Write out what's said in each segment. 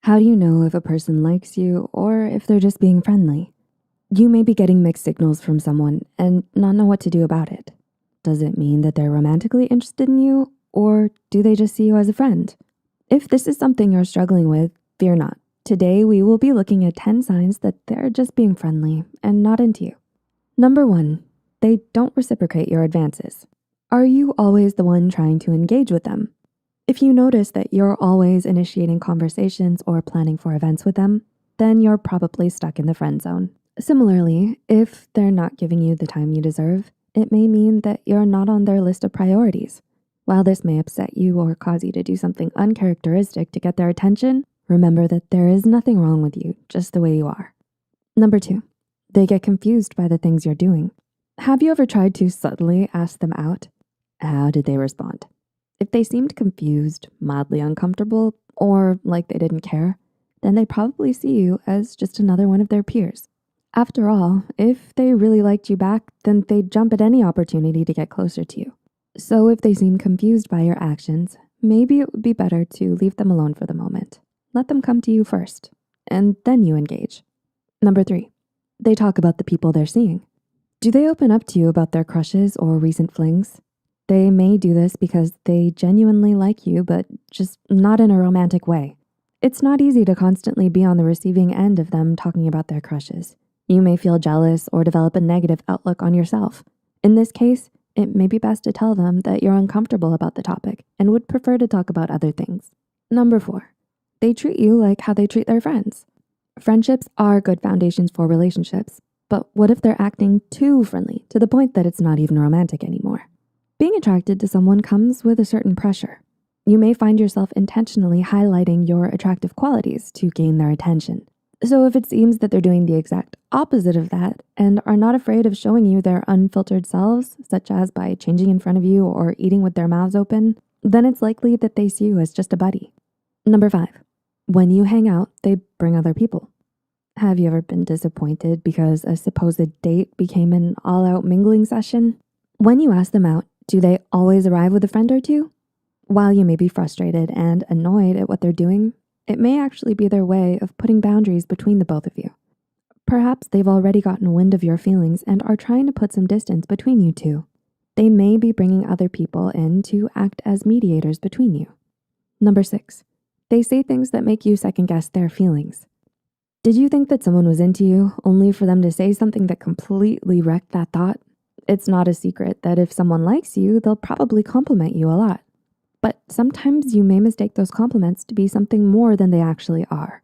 How do you know if a person likes you or if they're just being friendly? You may be getting mixed signals from someone and not know what to do about it. Does it mean that they're romantically interested in you, or do they just see you as a friend? If this is something you're struggling with, fear not. Today, we will be looking at 10 signs that they're just being friendly and not into you. Number 1, they don't reciprocate your advances. Are you always the one trying to engage with them? If you notice that you're always initiating conversations or planning for events with them, then you're probably stuck in the friend zone. Similarly, if they're not giving you the time you deserve, it may mean that you're not on their list of priorities. While this may upset you or cause you to do something uncharacteristic to get their attention, remember that there is nothing wrong with you, just the way you are. Number 2, they get confused by the things you're doing. Have you ever tried to subtly ask them out? How did they respond? If they seemed confused, mildly uncomfortable, or like they didn't care, then they probably see you as just another one of their peers. After all, if they really liked you back, then they'd jump at any opportunity to get closer to you. So if they seem confused by your actions, maybe it would be better to leave them alone for the moment. Let them come to you first, and then you engage. Number 3, they talk about the people they're seeing. Do they open up to you about their crushes or recent flings? They may do this because they genuinely like you, but just not in a romantic way. It's not easy to constantly be on the receiving end of them talking about their crushes. You may feel jealous or develop a negative outlook on yourself. In this case, it may be best to tell them that you're uncomfortable about the topic and would prefer to talk about other things. Number 4, they treat you like how they treat their friends. Friendships are good foundations for relationships, but what if they're acting too friendly to the point that it's not even romantic anymore? Being attracted to someone comes with a certain pressure. You may find yourself intentionally highlighting your attractive qualities to gain their attention. So if it seems that they're doing the exact opposite of that and are not afraid of showing you their unfiltered selves, such as by changing in front of you or eating with their mouths open, then it's likely that they see you as just a buddy. Number 5, when you hang out, they bring other people. Have you ever been disappointed because a supposed date became an all-out mingling session? When you ask them out, do they always arrive with a friend or two? While you may be frustrated and annoyed at what they're doing, it may actually be their way of putting boundaries between the both of you. Perhaps they've already gotten wind of your feelings and are trying to put some distance between you two. They may be bringing other people in to act as mediators between you. Number 6, they say things that make you second guess their feelings. Did you think that someone was into you only for them to say something that completely wrecked that thought? It's not a secret that if someone likes you, they'll probably compliment you a lot. But sometimes you may mistake those compliments to be something more than they actually are.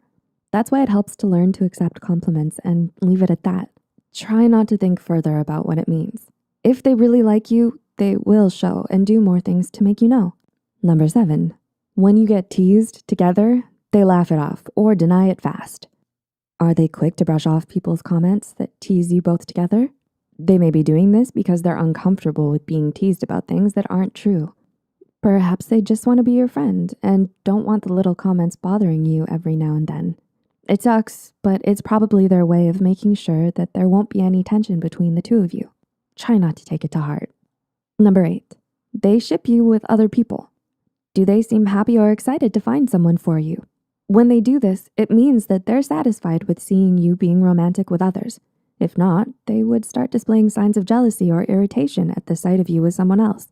That's why it helps to learn to accept compliments and leave it at that. Try not to think further about what it means. If they really like you, they will show and do more things to make you know. Number 7, when you get teased together, they laugh it off or deny it fast. Are they quick to brush off people's comments that tease you both together? They may be doing this because they're uncomfortable with being teased about things that aren't true. Perhaps they just want to be your friend and don't want the little comments bothering you every now and then. It sucks, but it's probably their way of making sure that there won't be any tension between the two of you. Try not to take it to heart. Number 8, they ship you with other people. Do they seem happy or excited to find someone for you? When they do this, it means that they're satisfied with seeing you being romantic with others. If not, they would start displaying signs of jealousy or irritation at the sight of you with someone else.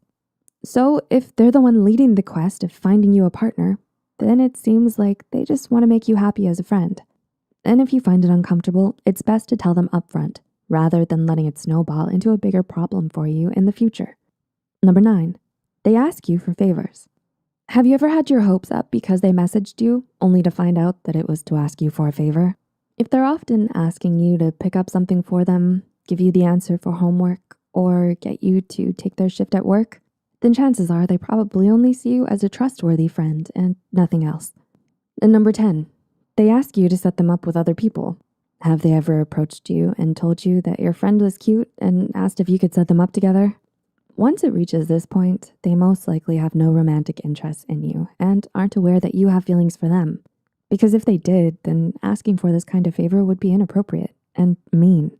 So if they're the one leading the quest of finding you a partner, then it seems like they just want to make you happy as a friend. And if you find it uncomfortable, it's best to tell them upfront, rather than letting it snowball into a bigger problem for you in the future. Number 9, they ask you for favors. Have you ever had your hopes up because they messaged you, only to find out that it was to ask you for a favor? If they're often asking you to pick up something for them, give you the answer for homework, or get you to take their shift at work, then chances are they probably only see you as a trustworthy friend and nothing else. And number 10, they ask you to set them up with other people. Have they ever approached you and told you that your friend was cute and asked if you could set them up together? Once it reaches this point, they most likely have no romantic interest in you and aren't aware that you have feelings for them. Because if they did, then asking for this kind of favor would be inappropriate and mean.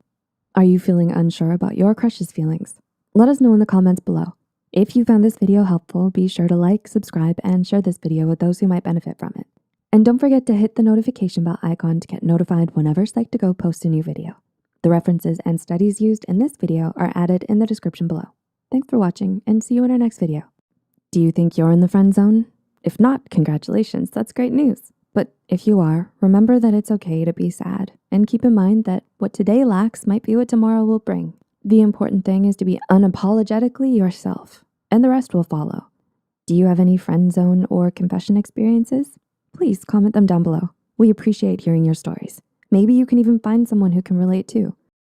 Are you feeling unsure about your crush's feelings? Let us know in the comments below. If you found this video helpful, be sure to like, subscribe, and share this video with those who might benefit from it. And don't forget to hit the notification bell icon to get notified whenever Psych2Go posts a new video. The references and studies used in this video are added in the description below. Thanks for watching and see you in our next video. Do you think you're in the friend zone? If not, congratulations, that's great news. But if you are, remember that it's okay to be sad and keep in mind that what today lacks might be what tomorrow will bring. The important thing is to be unapologetically yourself and the rest will follow. Do you have any friend zone or confession experiences? Please comment them down below. We appreciate hearing your stories. Maybe you can even find someone who can relate too.